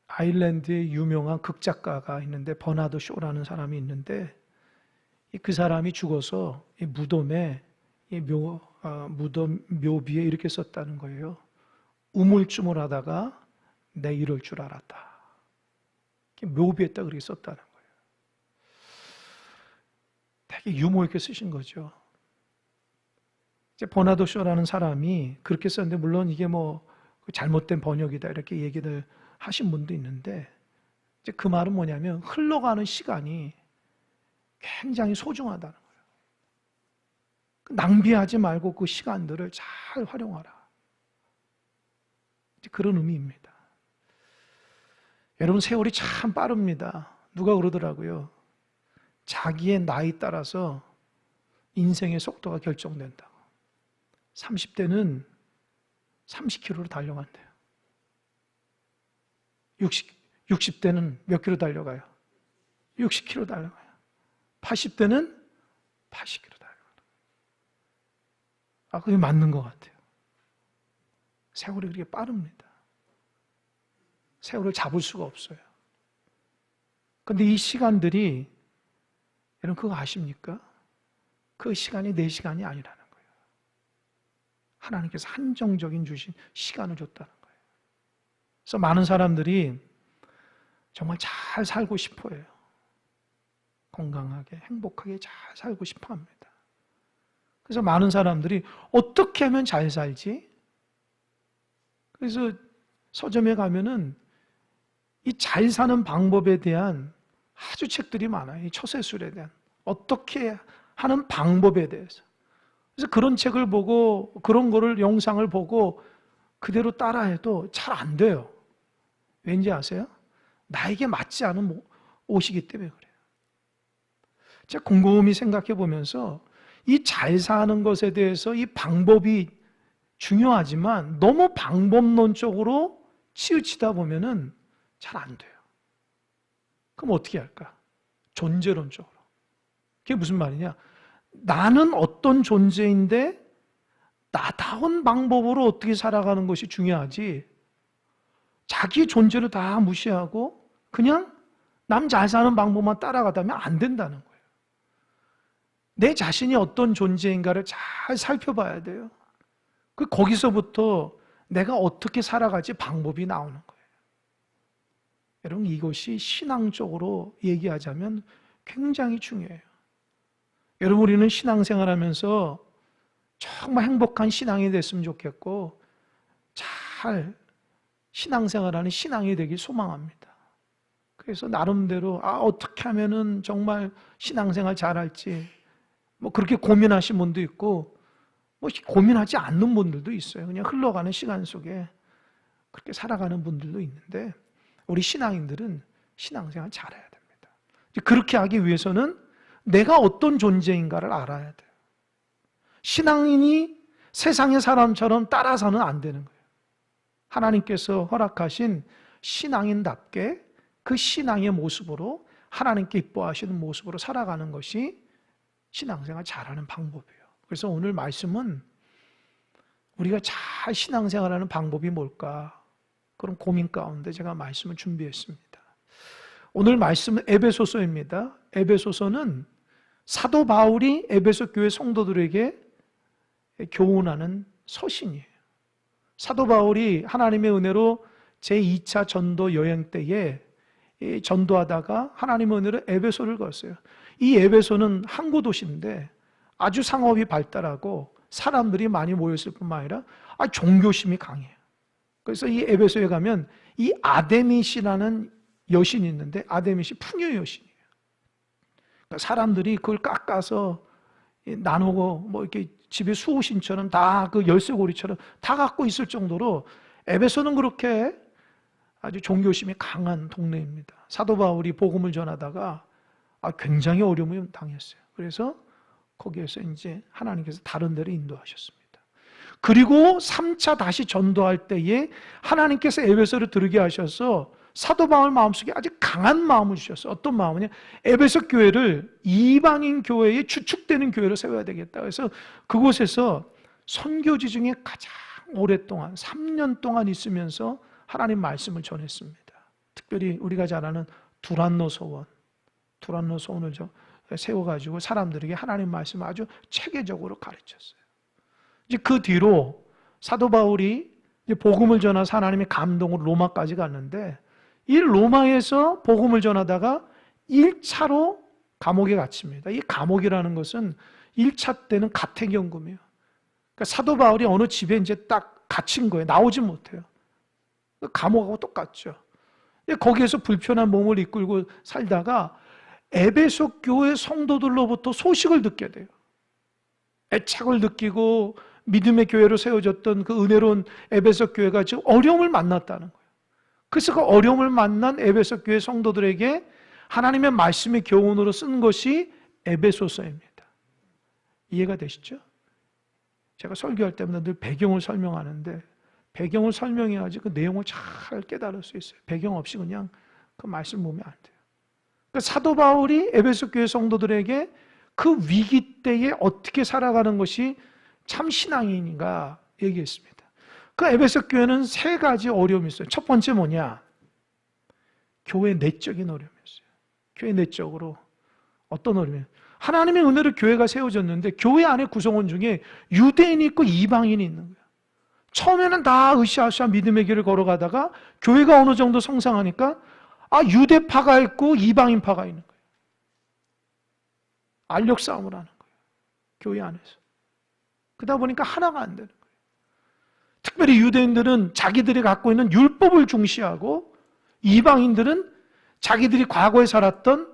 아일랜드의 유명한 극작가가 있는데 버나드 쇼라는 사람이 있는데 그 사람이 죽어서 이 무덤에 무덤 묘비에 이렇게 썼다는 거예요. 우물쭈물하다가 내 이럴 줄 알았다. 묘비에다 그렇게 썼다는 거예요. 되게 유머 있게 쓰신 거죠. 이제 버나드 쇼라는 사람이 그렇게 썼는데 물론 이게 뭐 잘못된 번역이다 이렇게 얘기를 하신 분도 있는데 이제 그 말은 뭐냐면 흘러가는 시간이 굉장히 소중하다는 거예요. 낭비하지 말고 그 시간들을 잘 활용하라. 이제 그런 의미입니다. 여러분 세월이 참 빠릅니다. 누가 그러더라고요. 자기의 나이 따라서 인생의 속도가 결정된다고. 30대는 30km로 달려간대요. 60대는 몇 킬로 달려가요? 60km 달려가요. 80대는 80km 달려가요. 그게 맞는 것 같아요. 세월이 그렇게 빠릅니다. 세월을 잡을 수가 없어요. 그런데 이 시간들이 여러분 그거 아십니까? 그 시간이 내 시간이 아니라는 거예요. 하나님께서 한정적인 주신 시간을 줬다는 거예요. 그래서 많은 사람들이 정말 잘 살고 싶어 해요. 건강하게, 행복하게 잘 살고 싶어 합니다. 그래서 많은 사람들이 어떻게 하면 잘 살지? 그래서 서점에 가면은 이 잘 사는 방법에 대한 아주 책들이 많아요. 이 처세술에 대한. 어떻게 하는 방법에 대해서. 그래서 그런 책을 보고 그런 거를 영상을 보고 그대로 따라해도 잘 안 돼요. 왠지 아세요? 나에게 맞지 않은 옷이기 때문에 그래요. 제가 곰곰이 생각해 보면서 이 잘 사는 것에 대해서 이 방법이 중요하지만 너무 방법론적으로 치우치다 보면은 잘 안 돼요. 그럼 어떻게 할까? 존재론적으로. 그게 무슨 말이냐? 나는 어떤 존재인데 나다운 방법으로 어떻게 살아가는 것이 중요하지 자기 존재를 다 무시하고 그냥 남 잘 사는 방법만 따라가다면 안 된다는 거예요. 내 자신이 어떤 존재인가를 잘 살펴봐야 돼요. 거기서부터 내가 어떻게 살아갈지 방법이 나오는 거예요. 여러분 이것이 신앙적으로 얘기하자면 굉장히 중요해요. 여러분 우리는 신앙생활하면서 정말 행복한 신앙이 됐으면 좋겠고 잘 신앙생활하는 신앙이 되길 소망합니다. 그래서 나름대로 어떻게 하면은 정말 신앙생활 잘할지 그렇게 고민하신 분도 있고 고민하지 않는 분들도 있어요. 그냥 흘러가는 시간 속에 그렇게 살아가는 분들도 있는데 우리 신앙인들은 신앙생활 잘해야 됩니다. 그렇게 하기 위해서는 내가 어떤 존재인가를 알아야 돼요. 신앙인이 세상의 사람처럼 따라서는 안 되는 거예요. 하나님께서 허락하신 신앙인답게 그 신앙의 모습으로 하나님께 기뻐하시는 모습으로 살아가는 것이 신앙생활 잘하는 방법이에요. 그래서 오늘 말씀은 우리가 잘 신앙생활하는 방법이 뭘까? 그런 고민 가운데 제가 말씀을 준비했습니다. 오늘 말씀은 에베소서입니다. 에베소서는 사도 바울이 에베소 교회 성도들에게 교훈하는 서신이에요. 사도 바울이 하나님의 은혜로 제2차 전도 여행 때에 전도하다가 하나님의 은혜로 에베소를 갔어요. 이 에베소는 항구 도시인데 아주 상업이 발달하고 사람들이 많이 모였을 뿐만 아니라 종교심이 강해요. 그래서 이 에베소에 가면 이 아데미시라는 여신이 있는데 아데미시 풍요 여신이에요. 그러니까 사람들이 그걸 깎아서 나누고 이렇게 집에 수호신처럼 다 그 열쇠고리처럼 다 갖고 있을 정도로 에베소는 그렇게 아주 종교심이 강한 동네입니다. 사도 바울이 복음을 전하다가 굉장히 어려움을 당했어요. 그래서 거기에서 이제 하나님께서 다른 데로 인도하셨습니다. 그리고 3차 다시 전도할 때에 하나님께서 에베소를 들게 하셔서 사도 바울 마음속에 아주 강한 마음을 주셨어요. 어떤 마음이냐? 에베소 교회를 이방인 교회에 주축되는 교회로 세워야 되겠다. 그래서 그곳에서 선교지 중에 가장 오랫동안 3년 동안 있으면서 하나님 말씀을 전했습니다. 특별히 우리가 잘 아는 두란노 소원을 세워가지고 사람들에게 하나님 말씀을 아주 체계적으로 가르쳤어요. 이제 그 뒤로 사도 바울이 이제 복음을 전해서 하나님의 감동으로 로마까지 갔는데, 이 로마에서 복음을 전하다가 1차로 감옥에 갇힙니다. 이 감옥이라는 것은 1차 때는 가택연금이에요. 그러니까 사도 바울이 어느 집에 이제 딱 갇힌 거예요. 나오지 못해요. 감옥하고 똑같죠. 거기에서 불편한 몸을 이끌고 살다가 에베소 교회 성도들로부터 소식을 듣게 돼요. 애착을 느끼고 믿음의 교회로 세워졌던 그 은혜로운 에베소 교회가 지금 어려움을 만났다는 거예요. 그래서 그 어려움을 만난 에베소 교회 성도들에게 하나님의 말씀의 교훈으로 쓴 것이 에베소서입니다. 이해가 되시죠? 제가 설교할 때마다 늘 배경을 설명하는데, 배경을 설명해야지 그 내용을 잘 깨달을 수 있어요. 배경 없이 그냥 그 말씀 보면 안 돼요. 그러니까 사도 바울이 에베소 교회 성도들에게 그 위기 때에 어떻게 살아가는 것이 참 신앙인가 얘기했습니다. 그 에베소 교회는 3가지 어려움이 있어요. 첫 번째 뭐냐? 교회 내적인 어려움이었어요. 교회 내적으로 어떤 어려움이에요? 하나님의 은혜로 교회가 세워졌는데 교회 안에 구성원 중에 유대인이 있고 이방인이 있는 거예요. 처음에는 다 으쌰으쌰 믿음의 길을 걸어가다가 교회가 어느 정도 성장하니까 유대파가 있고 이방인파가 있는 거예요. 알력 싸움을 하는 거예요. 교회 안에서. 그러다 보니까 하나가 안 되는 거예요. 특별히 유대인들은 자기들이 갖고 있는 율법을 중시하고, 이방인들은 자기들이 과거에 살았던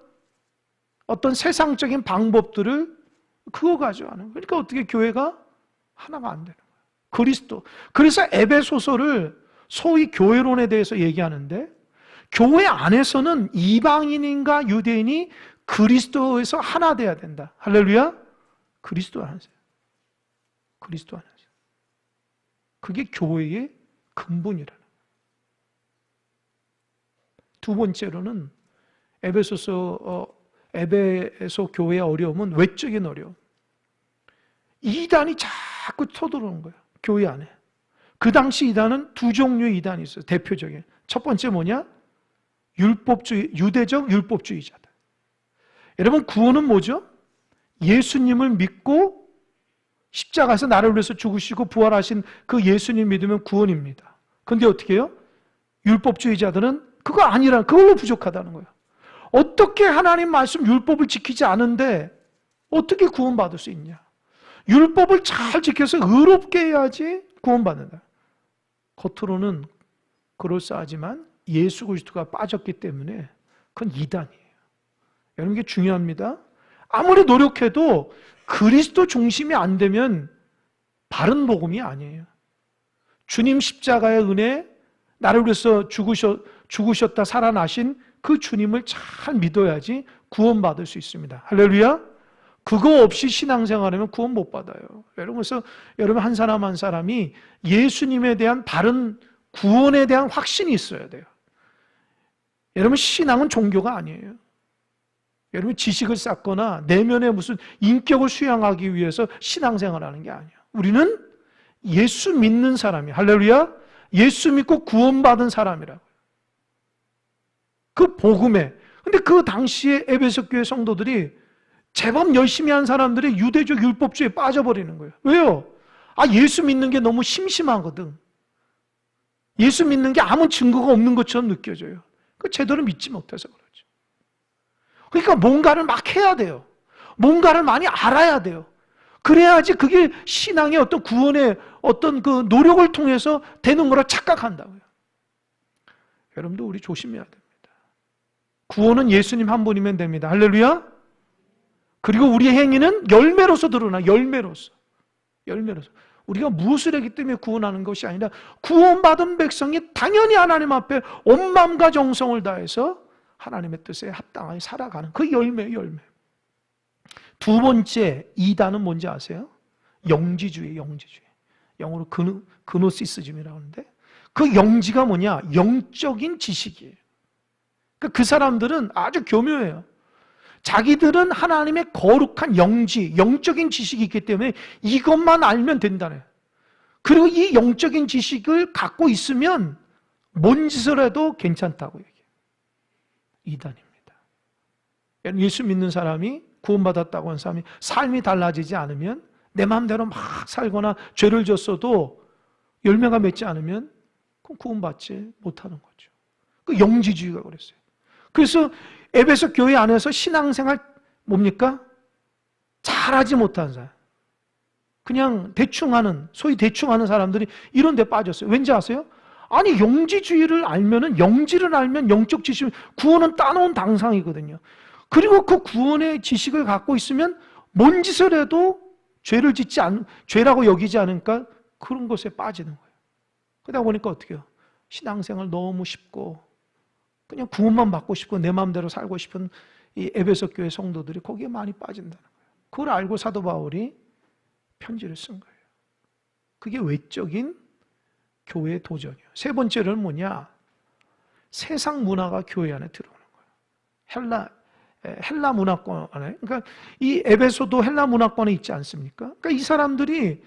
어떤 세상적인 방법들을 그거 가지고 하는 거예요. 그러니까 어떻게 교회가 하나가 안 되는 거예요. 그리스도. 그래서 에베소서를 소위 교회론에 대해서 얘기하는데, 교회 안에서는 이방인인가 유대인이 그리스도에서 하나 돼야 된다. 할렐루야. 그리스도 안에서. 그리스도 안에서. 그게 교회의 근본이라는 거예요. 두 번째로는 에베소 교회의 어려움은 외적인 어려움. 이단이 자꾸 쳐들어오는 거예요. 교회 안에. 그 당시 이단은 2종류의 이단이 있어요. 대표적인. 첫 번째 뭐냐? 유대적 율법주의자들. 여러분, 구원은 뭐죠? 예수님을 믿고 십자가에서 나를 위해서 죽으시고 부활하신 그 예수님 믿으면 구원입니다. 그런데 어떻게 해요? 율법주의자들은 그거 아니라, 그걸로 부족하다는 거예요. 어떻게 하나님 말씀 율법을 지키지 않은데 어떻게 구원받을 수 있냐? 율법을 잘 지켜서 의롭게 해야지 구원받는다. 겉으로는 그럴싸하지만 예수 그리스도가 빠졌기 때문에 그건 이단이에요. 여러분, 이게 중요합니다. 아무리 노력해도 그리스도 중심이 안 되면 바른 복음이 아니에요. 주님 십자가의 은혜, 나를 위해서 죽으셨다 살아나신 그 주님을 잘 믿어야지 구원받을 수 있습니다. 할렐루야. 그거 없이 신앙생활하면 구원 못 받아요. 그래서 여러분 한 사람 한 사람이 예수님에 대한 바른 구원에 대한 확신이 있어야 돼요. 여러분, 신앙은 종교가 아니에요. 여러분, 지식을 쌓거나 내면의 무슨 인격을 수양하기 위해서 신앙생활하는 게 아니에요. 우리는 예수 믿는 사람이에요. 할렐루야. 예수 믿고 구원받은 사람이라고요. 그 복음에. 근데 그 당시에 에베소 교회 성도들이 제법 열심히 한 사람들이 유대적 율법주의에 빠져버리는 거예요. 왜요? 예수 믿는 게 너무 심심하거든. 예수 믿는 게 아무 증거가 없는 것처럼 느껴져요. 그 제대로 믿지 못해서 그렇죠. 그러니까 뭔가를 막 해야 돼요. 뭔가를 많이 알아야 돼요. 그래야지 그게 신앙의 어떤 구원의 어떤 그 노력을 통해서 되는 거라 착각한다고요. 여러분도 우리 조심해야 됩니다. 구원은 예수님 한 분이면 됩니다. 할렐루야. 그리고 우리의 행위는 열매로서 드러나. 열매로서. 우리가 무엇을 했기 때문에 구원하는 것이 아니라 구원받은 백성이 당연히 하나님 앞에 온 마음과 정성을 다해서 하나님의 뜻에 합당하게 살아가는 그 열매. 두 번째 이단은 뭔지 아세요? 영지주의. 영어로 그노시스즘이라고 하는데, 그 영지가 뭐냐? 영적인 지식이에요. 그 사람들은 아주 교묘해요. 자기들은 하나님의 거룩한 영적인 지식이 있기 때문에 이것만 알면 된다네. 그리고 이 영적인 지식을 갖고 있으면 뭔 짓을 해도 괜찮다고 얘기해요. 이단입니다. 예수 믿는 사람이, 구원받았다고 하는 사람이 삶이 달라지지 않으면, 내 마음대로 막 살거나 죄를 졌어도 열매가 맺지 않으면 그건 구원받지 못하는 거죠. 그 영지주의가 그랬어요. 그래서 에베소 교회 안에서 신앙생활 뭡니까? 잘하지 못한 사람, 그냥 대충 하는, 소위 대충 하는 사람들이 이런 데 빠졌어요. 왠지 아세요? 아니, 영지주의를 알면은, 영지를 알면 영적 지식, 구원은 따놓은 당상이거든요. 그리고 그 구원의 지식을 갖고 있으면 뭔 짓을 해도 죄라고 여기지 않으니까 그런 것에 빠지는 거예요. 그러다 보니까 어떻게 해요? 신앙생활 너무 쉽고, 그냥 구원만 받고 싶고 내 마음대로 살고 싶은 이 에베소 교회 성도들이 거기에 많이 빠진다는 거예요. 그걸 알고 사도 바울이 편지를 쓴 거예요. 그게 외적인 교회의 도전이에요. 세 번째는 뭐냐? 세상 문화가 교회 안에 들어오는 거예요. 헬라 문화권 안에. 그러니까 이 에베소도 헬라 문화권에 있지 않습니까? 그러니까 이 사람들이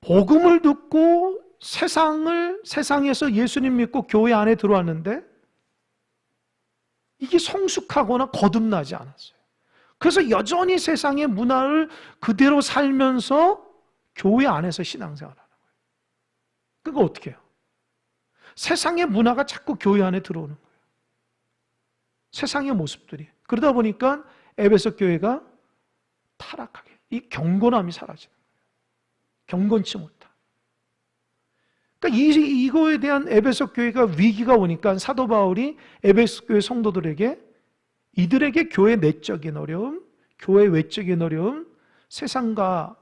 복음을 듣고 세상에서 예수님 믿고 교회 안에 들어왔는데 이게 성숙하거나 거듭나지 않았어요. 그래서 여전히 세상의 문화를 그대로 살면서 교회 안에서 신앙생활을 하는 거예요. 그거 어떻게 해요? 세상의 문화가 자꾸 교회 안에 들어오는 거예요. 세상의 모습들이. 그러다 보니까 에베소 교회가 타락하게, 이 경건함이 사라지는 거예요. 경건치 못한. 그러니까 이거에 대한 에베소 교회가 위기가 오니까 사도 바울이 에베소 교회 성도들에게 이들에게 교회 내적인 어려움, 교회 외적인 어려움, 세상과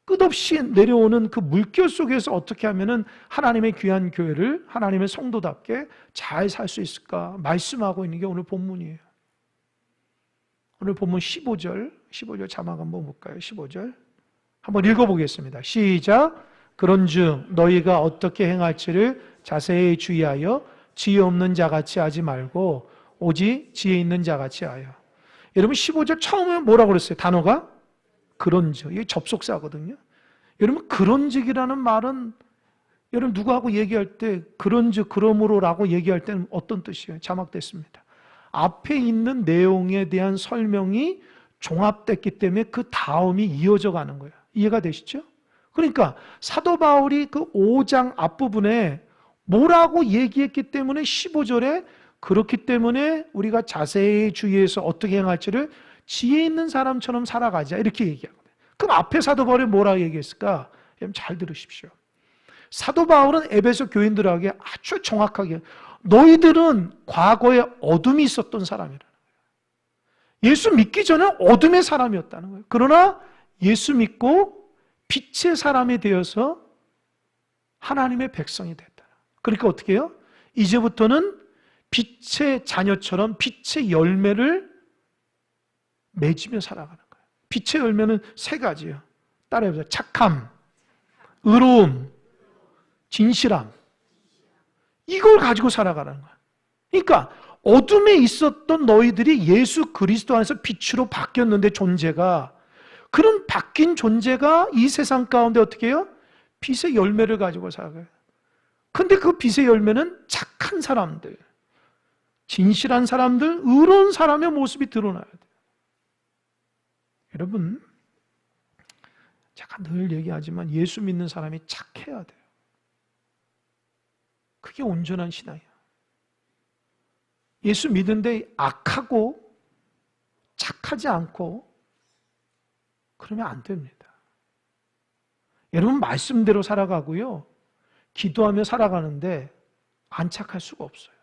끝없이 내려오는 그 물결 속에서 어떻게 하면은 하나님의 귀한 교회를 하나님의 성도답게 잘 살 수 있을까 말씀하고 있는 게 오늘 본문이에요. 오늘 본문 15절 자막 한번 볼까요? 15절 한번 읽어보겠습니다. 시작. 그런즉 너희가 어떻게 행할지를 자세히 주의하여 지혜 없는 자같이 하지 말고 오직 지혜 있는 자같이 하여. 여러분 15절 처음에 뭐라고 그랬어요? 단어가 그런즉. 이게 접속사거든요. 여러분 그런즉이라는 말은 여러분 누구하고 얘기할 때 그런즉 그러므로라고 얘기할 때는 어떤 뜻이에요? 자막됐습니다. 앞에 있는 내용에 대한 설명이 종합됐기 때문에 그 다음이 이어져 가는 거예요. 이해가 되시죠? 그러니까 사도 바울이 그 5장 앞부분에 뭐라고 얘기했기 때문에 15절에 그렇기 때문에 우리가 자세히 주의해서 어떻게 행할지를 지혜 있는 사람처럼 살아가자 이렇게 얘기하거든요. 그럼 앞에 사도 바울이 뭐라고 얘기했을까? 여러분 잘 들으십시오. 사도 바울은 에베소 교인들에게 아주 정확하게 너희들은 과거에 어둠이 있었던 사람이라는 거예요. 예수 믿기 전에 어둠의 사람이었다는 거예요. 그러나 예수 믿고 빛의 사람이 되어서 하나님의 백성이 됐다. 그러니까 어떻게 해요? 이제부터는 빛의 자녀처럼 빛의 열매를 맺으며 살아가는 거예요. 빛의 열매는 세 가지예요. 따라해보세요. 착함, 의로움, 진실함. 이걸 가지고 살아가라는 거야. 그러니까 어둠에 있었던 너희들이 예수 그리스도 안에서 빛으로 바뀌었는데 존재가 그런 바뀐 존재가 이 세상 가운데 어떻게 해요? 빛의 열매를 가지고 살아가요. 근데 그 빛의 열매는 착한 사람들, 진실한 사람들, 의로운 사람의 모습이 드러나야 돼요. 여러분, 제가 늘 얘기하지만 예수 믿는 사람이 착해야 돼요. 그게 온전한 신앙이야. 예수 믿는데 악하고 착하지 않고 그러면 안 됩니다. 여러분 말씀대로 살아가고요. 기도하며 살아가는데 안 착할 수가 없어요.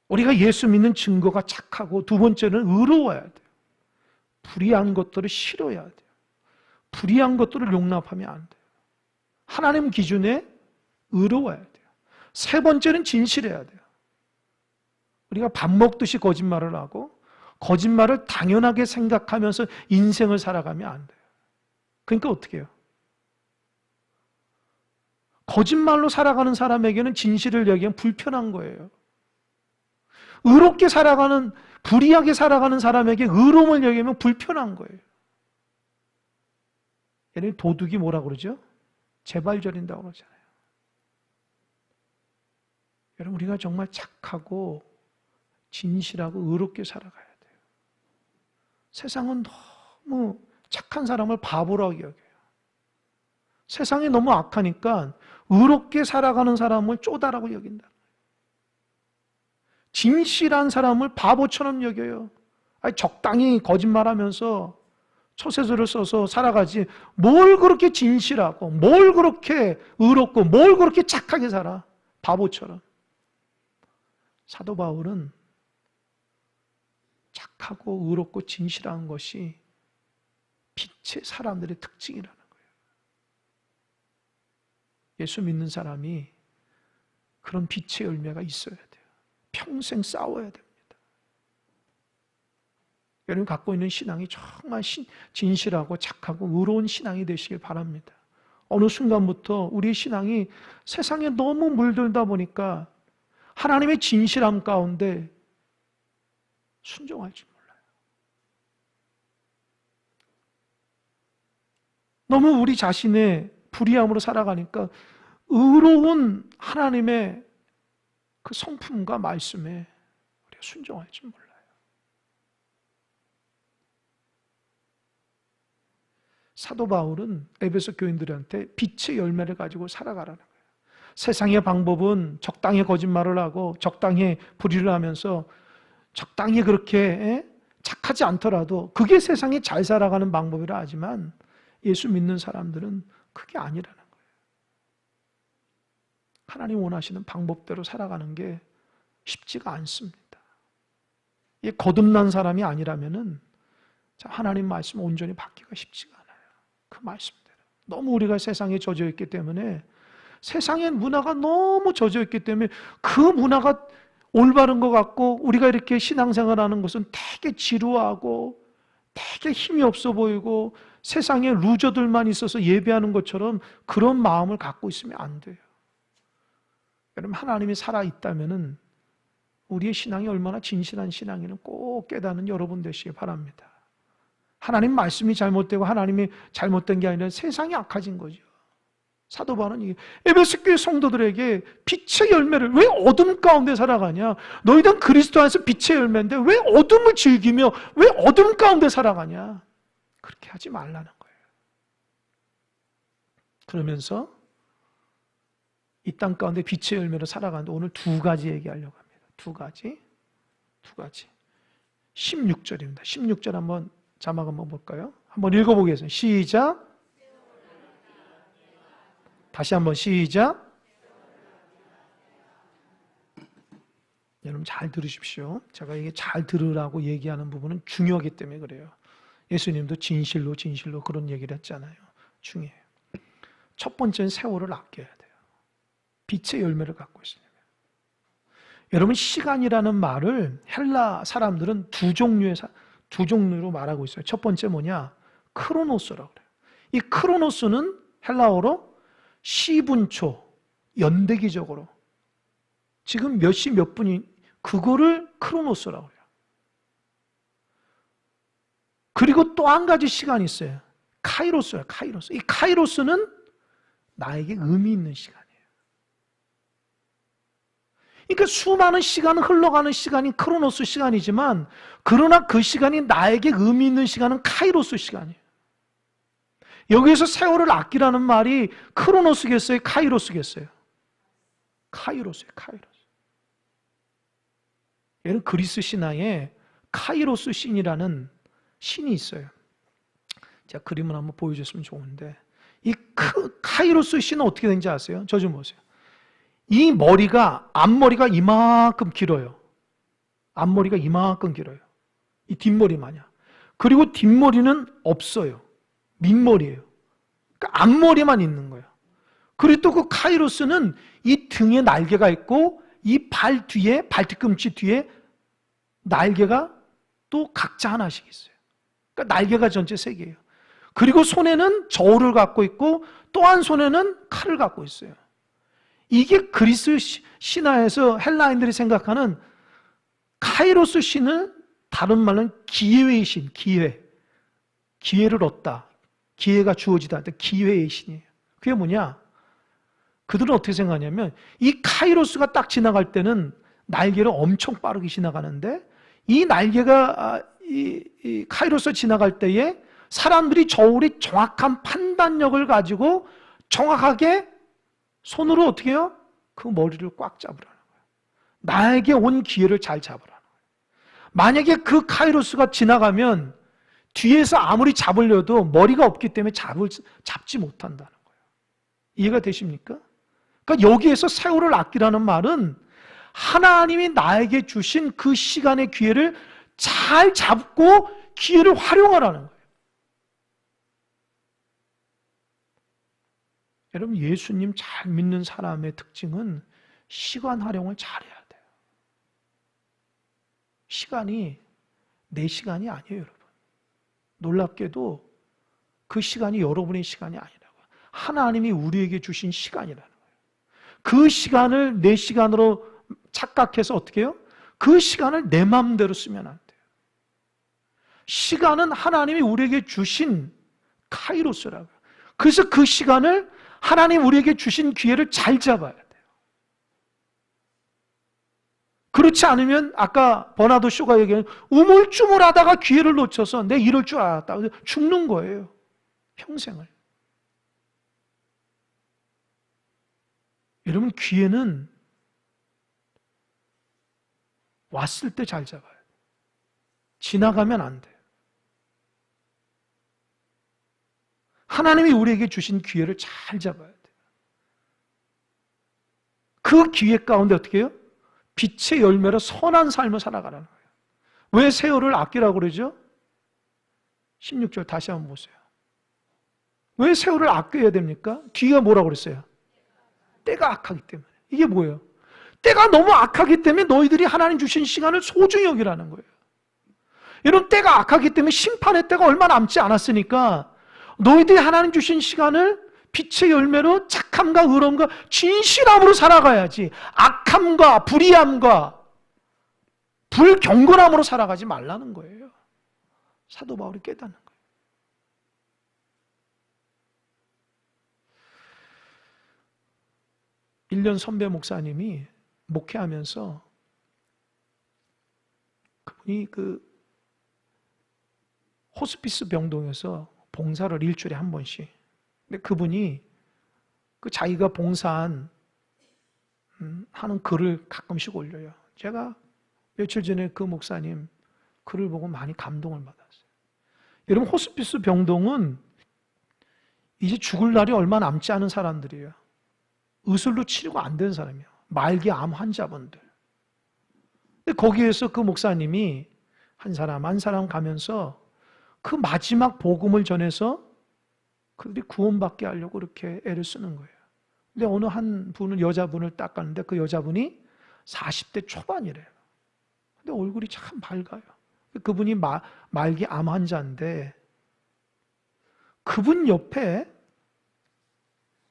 우리가 예수 믿는 증거가 착하고 두 번째는 의로워야 돼요. 불의한 것들을 싫어야 돼요. 불의한 것들을 용납하면 안 돼요. 하나님 기준에 의로워야 돼요. 세 번째는 진실해야 돼요. 우리가 밥 먹듯이 거짓말을 하고 거짓말을 당연하게 생각하면서 인생을 살아가면 안 돼요. 그러니까 어떻게 해요? 거짓말로 살아가는 사람에게는 진실을 얘기하면 불편한 거예요. 의롭게 살아가는, 불의하게 살아가는 사람에게 의로움을 얘기하면 불편한 거예요. 얘는 도둑이 뭐라 그러죠? 재발절인다고 그러잖아요. 여러분, 우리가 정말 착하고 진실하고 의롭게 살아가야 돼요. 세상은 너무 착한 사람을 바보라고 여겨요. 세상이 너무 악하니까 의롭게 살아가는 사람을 쪼다라고 여긴다. 진실한 사람을 바보처럼 여겨요. 아니, 적당히 거짓말하면서 처세술을 써서 살아가지 뭘 그렇게 진실하고 뭘 그렇게 의롭고 뭘 그렇게 착하게 살아. 바보처럼. 사도 바울은 착하고 의롭고 진실한 것이 빛의 사람들의 특징이라는 거예요. 예수 믿는 사람이 그런 빛의 열매가 있어야 돼요. 평생 싸워야 됩니다. 여러분 갖고 있는 신앙이 정말 진실하고 착하고 의로운 신앙이 되시길 바랍니다. 어느 순간부터 우리의 신앙이 세상에 너무 물들다 보니까 하나님의 진실함 가운데 순종할 줄 몰라요. 너무 우리 자신의 불의함으로 살아가니까 의로운 하나님의 그 성품과 말씀에 우리가 순종할 줄 몰라요. 사도 바울은 에베소 교인들한테 빛의 열매를 가지고 살아가라는 거예요. 세상의 방법은 적당히 거짓말을 하고 적당히 불의를 하면서 적당히 그렇게 착하지 않더라도 그게 세상이 잘 살아가는 방법이라 하지만 예수 믿는 사람들은 그게 아니라는 거예요. 하나님 원하시는 방법대로 살아가는 게 쉽지가 않습니다. 이게 거듭난 사람이 아니라면은 하나님 말씀 온전히 받기가 쉽지가 않아요. 그 말씀대로. 너무 우리가 세상에 젖어 있기 때문에 세상의 문화가 너무 젖어 있기 때문에 그 문화가 올바른 것 같고 우리가 이렇게 신앙생활하는 것은 되게 지루하고 되게 힘이 없어 보이고 세상에 루저들만 있어서 예배하는 것처럼 그런 마음을 갖고 있으면 안 돼요. 여러분 하나님이 살아있다면 우리의 신앙이 얼마나 진실한 신앙인은 꼭 깨닫는 여러분 되시기 바랍니다. 하나님 말씀이 잘못되고 하나님이 잘못된 게 아니라 세상이 악해진 거죠. 사도 바울은 이게 에베소 교회 성도들에게 빛의 열매를 왜 어둠 가운데 살아가냐? 너희는 그리스도 안에서 빛의 열매인데 왜 어둠을 즐기며 왜 어둠 가운데 살아가냐? 그렇게 하지 말라는 거예요. 그러면서 이 땅 가운데 빛의 열매로 살아가는데 오늘 두 가지 얘기하려고 합니다. 두 가지. 16절입니다. 16절 한번 자막 한번 볼까요? 한번 읽어보겠습니다. 시작. 다시 한번 시작. 여러분 잘 들으십시오. 제가 이게 잘 들으라고 얘기하는 부분은 중요하기 때문에 그래요. 예수님도 진실로 그런 얘기를 했잖아요. 중요해요. 첫 번째는 세월을 아껴야 돼요. 빛의 열매를 갖고 있으려면. 여러분 시간이라는 말을 헬라 사람들은 두 종류로 말하고 있어요. 첫 번째 뭐냐? 크로노스라고 그래요. 이 크로노스는 헬라어로 시분초, 연대기적으로 지금 몇 시 몇 분이 그거를 크로노스라고 해요. 그리고 또 한 가지 시간이 있어요. 카이로스예요. 카이로스. 이 카이로스는 나에게 의미 있는 시간이에요. 그러니까 수많은 시간은 흘러가는 시간이 크로노스 시간이지만 그러나 그 시간이 나에게 의미 있는 시간은 카이로스 시간이에요. 여기에서 세월을 아끼라는 말이 크로노스겠어요? 카이로스겠어요? 카이로스예요. 카이로스. 얘는 그리스 신화에 카이로스 신이라는 신이 있어요. 제가 그림을 한번 보여줬으면 좋은데 이 카이로스 신은 어떻게 되는지 아세요? 저 좀 보세요. 이 머리가 앞머리가 이만큼 길어요. 앞머리가 이만큼 길어요. 이 뒷머리 마냥. 그리고 뒷머리는 없어요. 민머리예요. 그러니까 앞머리만 있는 거예요. 그리고 또 그 카이로스는 이 등에 날개가 있고 이 발 뒤에 발뒤꿈치 뒤에 날개가 또 각자 하나씩 있어요. 그러니까 날개가 전체 3개예요. 그리고 손에는 저울을 갖고 있고 또 한 손에는 칼을 갖고 있어요. 이게 그리스 신화에서 헬라인들이 생각하는 카이로스 신은 다른 말로는 기회의 신, 기회를 얻다. 기회가 주어지다. 기회의 신이에요. 그게 뭐냐? 그들은 어떻게 생각하냐면 이 카이로스가 딱 지나갈 때는 날개로 엄청 빠르게 지나가는데 이 날개가 이 카이로스 지나갈 때에 사람들이 저울이 정확한 판단력을 가지고 정확하게 손으로 어떻게 해요? 그 머리를 꽉 잡으라는 거예요. 나에게 온 기회를 잘 잡으라는 거예요. 만약에 그 카이로스가 지나가면 뒤에서 아무리 잡으려도 머리가 없기 때문에 잡지 못한다는 거예요. 이해가 되십니까? 그러니까 여기에서 세월을 아끼라는 말은 하나님이 나에게 주신 그 시간의 기회를 잘 잡고 기회를 활용하라는 거예요. 여러분, 예수님 잘 믿는 사람의 특징은 시간 활용을 잘해야 돼요. 시간이 내 시간이 아니에요, 여러분. 놀랍게도 그 시간이 여러분의 시간이 아니라고요. 하나님이 우리에게 주신 시간이라는 거예요. 그 시간을 내 시간으로 착각해서 어떻게 해요? 그 시간을 내 마음대로 쓰면 안 돼요. 시간은 하나님이 우리에게 주신 카이로스라고요. 그래서 그 시간을 하나님 우리에게 주신 기회를 잘 잡아야 돼요. 그렇지 않으면 아까 버나드 쇼가 얘기한 우물쭈물하다가 기회를 놓쳐서 내 이럴 줄 알았다. 죽는 거예요. 평생을. 여러분, 기회는 왔을 때 잘 잡아야 돼요. 지나가면 안 돼요. 하나님이 우리에게 주신 기회를 잘 잡아야 돼요. 그 기회 가운데 어떻게 해요? 빛의 열매로 선한 삶을 살아가라는 거예요. 왜 세월을 아끼라고 그러죠? 16절 다시 한번 보세요. 왜 세월을 아껴야 됩니까? 뒤가 뭐라고 그랬어요? 때가 악하기 때문에. 이게 뭐예요? 때가 너무 악하기 때문에 너희들이 하나님 주신 시간을 소중히 여기라는 거예요. 이런 때가 악하기 때문에 심판의 때가 얼마 남지 않았으니까 너희들이 하나님 주신 시간을 빛의 열매로 착함과 의로움과 진실함으로 살아가야지 악함과 불의함과 불경건함으로 살아가지 말라는 거예요. 사도 바울이 깨닫는 거예요. 일 년 선배 목사님이 목회하면서 그분이 그 호스피스 병동에서 봉사를 일주일에 한 번씩. 근데 그분이 그 자기가 봉사한 하는 글을 가끔씩 올려요. 제가 며칠 전에 그 목사님 글을 보고 많이 감동을 받았어요. 여러분, 호스피스 병동은 이제 죽을 날이 얼마 남지 않은 사람들이에요. 의술로 치료가 안 된 사람이에요. 말기 암 환자분들. 근데 거기에서 그 목사님이 한 사람 한 사람 가면서 그 마지막 복음을 전해서 그들이 구원받게 하려고 이렇게 애를 쓰는 거예요. 근데 어느 한 분은 여자분을 딱 갔는데 그 여자분이 40대 초반이래요. 근데 얼굴이 참 밝아요. 그분이 말기 암 환자인데 그분 옆에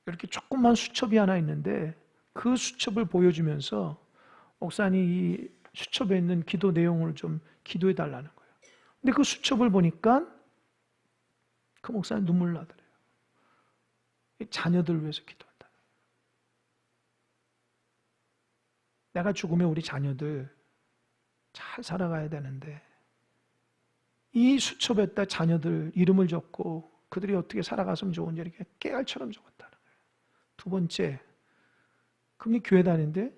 이렇게 조그만 수첩이 하나 있는데 그 수첩을 보여주면서 목사님 이 수첩에 있는 기도 내용을 좀 기도해 달라는 거예요. 근데 그 수첩을 보니까 그 목사님 눈물 나더래요. 자녀들 위해서 기도한다. 내가 죽으면 우리 자녀들 잘 살아가야 되는데 이 수첩에다 자녀들 이름을 적고 그들이 어떻게 살아갔으면 좋은지 이렇게 깨알처럼 적었다는 거예요. 두 번째, 그분이 교회 다니는데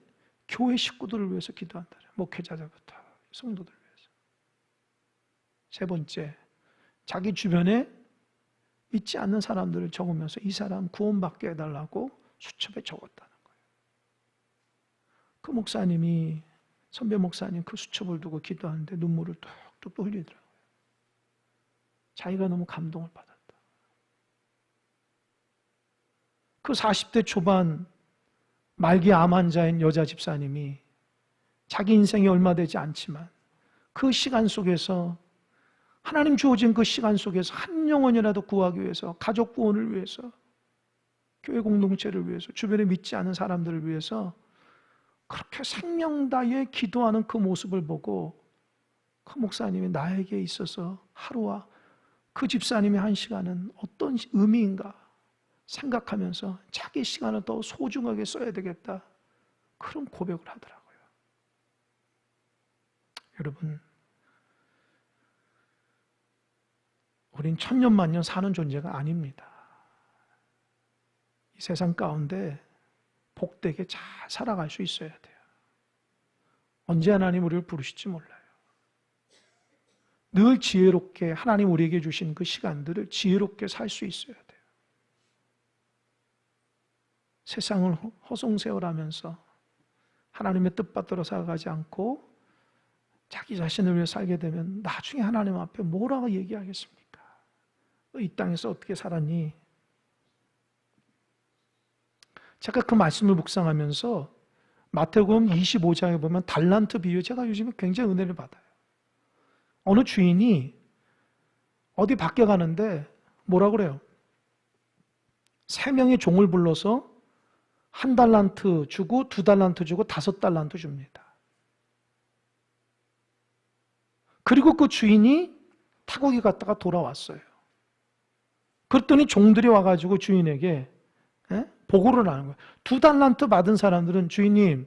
교회 식구들을 위해서 기도한다. 목회자들부터 성도들 위해서. 세 번째, 자기 주변에 믿지 않는 사람들을 적으면서 이 사람 구원받게 해달라고 수첩에 적었다는 거예요. 그 목사님이, 선배 목사님 그 수첩을 두고 기도하는데 눈물을 뚝뚝 흘리더라고요. 자기가 너무 감동을 받았다. 그 40대 초반 말기 암 환자인 여자 집사님이 자기 인생이 얼마 되지 않지만 그 시간 속에서 하나님 주어진 그 시간 속에서 한 영혼이라도 구하기 위해서, 가족 구원을 위해서, 교회 공동체를 위해서, 주변에 믿지 않은 사람들을 위해서 그렇게 생명 다해 기도하는 그 모습을 보고 그 목사님이 나에게 있어서 하루와 그 집사님의 한 시간은 어떤 의미인가, 생각하면서 자기 시간을 더 소중하게 써야 되겠다. 그런 고백을 하더라고요. 여러분, 우린 천년만년 사는 존재가 아닙니다. 이 세상 가운데 복되게 잘 살아갈 수 있어야 돼요. 언제 하나님 우리를 부르실지 몰라요. 늘 지혜롭게 하나님 우리에게 주신 그 시간들을 지혜롭게 살 수 있어야 돼요. 세상을 허송세월하면서 하나님의 뜻받들어 살아가지 않고 자기 자신을 위해 살게 되면 나중에 하나님 앞에 뭐라고 얘기하겠습니까? 이 땅에서 어떻게 살았니? 제가 그 말씀을 묵상하면서 마태복음 25장에 보면 달란트 비유, 제가 요즘에 굉장히 은혜를 받아요. 어느 주인이 어디 밖에 가는데 뭐라 그래요? 3명의 종을 불러서 1달란트 주고 2달란트 주고 5달란트 줍니다. 그리고 그 주인이 타국에 갔다가 돌아왔어요. 그랬더니 종들이 와가지고 주인에게 보고를 하는 거예요. 2달란트 받은 사람들은 주인님,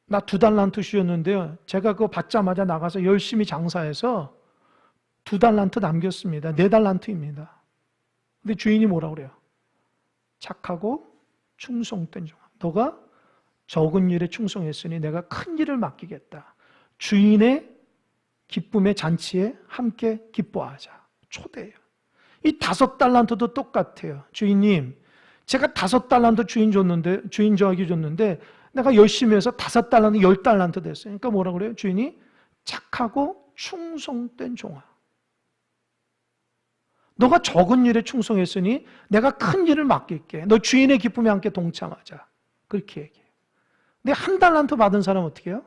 나 2달란트 주셨는데요. 제가 그거 받자마자 나가서 열심히 장사해서 2달란트 남겼습니다. 4달란트입니다. 근데 주인이 뭐라 그래요? 착하고 충성된 종아, 너가 적은 일에 충성했으니 내가 큰 일을 맡기겠다. 주인의 기쁨의 잔치에 함께 기뻐하자. 초대해요. 이 5달란트도 똑같아요. 주인님, 제가 5달란트 주인 저에게 줬는데 내가 열심히 해서 5달란트, 10달란트 됐어요. 그러니까 뭐라 그래요? 주인이 착하고 충성된 종아, 너가 적은 일에 충성했으니 내가 큰 일을 맡길게. 너 주인의 기쁨에 함께 동참하자. 그렇게 얘기해요. 근데 1달란트 받은 사람 어떻게 해요?